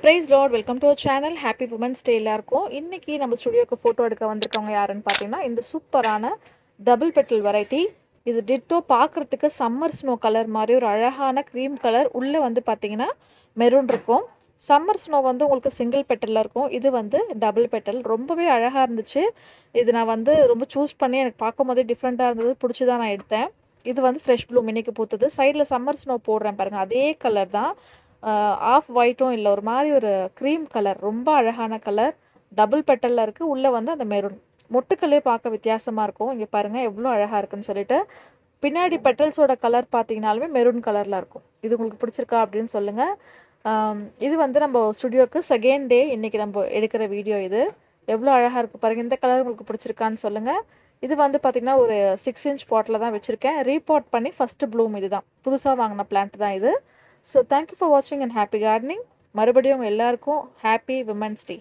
Price Lord, welcome to our channel. Happy women's day எல்லாருக்கும். இன்னைக்கு நம்ம ஸ்டுடியோக்கு ஃபோட்டோ எடுக்க வந்திருக்கவங்க யாருன்னு பார்த்தீங்கன்னா, இந்த சூப்பரான டபுள் பெட்டல் வெரைட்டி. இது டிட்டோ பார்க்குறதுக்கு சம்மர் ஸ்னோ கலர் மாதிரி ஒரு அழகான க்ரீம் கலர். உள்ளே வந்து பார்த்தீங்கன்னா மெரூன் இருக்கும். சம்மர் ஸ்னோ வந்து உங்களுக்கு சிங்கிள் பெட்டலில் இருக்கும். இது வந்து டபுள் பெட்டல். ரொம்பவே அழகாக இருந்துச்சு. இது நான் வந்து ரொம்ப சூஸ் பண்ணி எனக்கு பார்க்கும் போதே டிஃப்ரெண்ட்டாக இருந்தது, பிடிச்சி தான் நான் எடுத்தேன். இது வந்து ஃப்ரெஷ் ப்ளூம் இன்னைக்கு பூத்தது. சைடில் சம்மர் ஸ்னோ போடுறேன் பாருங்கள், அதே கலர் தான். ஆஃப் ஒயிட்டும் இல்லை, ஒரு மாதிரி ஒரு க்ரீம் கலர், ரொம்ப அழகான கலர். டபுள் பெட்டலில் இருக்குது. உள்ளே வந்து அந்த மெரூன் மொட்டுக்களே பார்க்க வித்தியாசமாக இருக்கும். இங்கே பாருங்கள் எவ்வளோ அழகாக இருக்குன்னு சொல்லிட்டு. பின்னாடி பெட்டல்ஸோட கலர் பார்த்தீங்கனாலுமே மெரூன் கலரில் இருக்கும். இது உங்களுக்கு பிடிச்சிருக்கா அப்படின்னு சொல்லுங்கள். இது வந்து நம்ம ஸ்டுடியோக்கு செகண்ட் டே இன்றைக்கி நம்ம எடுக்கிற வீடியோ. இது எவ்வளோ அழகாக இருக்குது பாருங்கள். இந்த கலர் உங்களுக்கு பிடிச்சிருக்கான்னு சொல்லுங்கள். இது வந்து பார்த்திங்கன்னா ஒரு 6 inch பாட்டில் தான் வச்சுருக்கேன். ரீபாட் பண்ணி ஃபஸ்ட்டு ப்ளூம் இது தான், புதுசாக வாங்கின பிளான்ட் தான் இது. ஸோ தேங்க்யூ ஃபார் வாட்சிங் அண்ட் ஹாப்பி கார்டனிங். மறுபடியும் எல்லாருக்கும் ஹாப்பி விமன்ஸ் டே.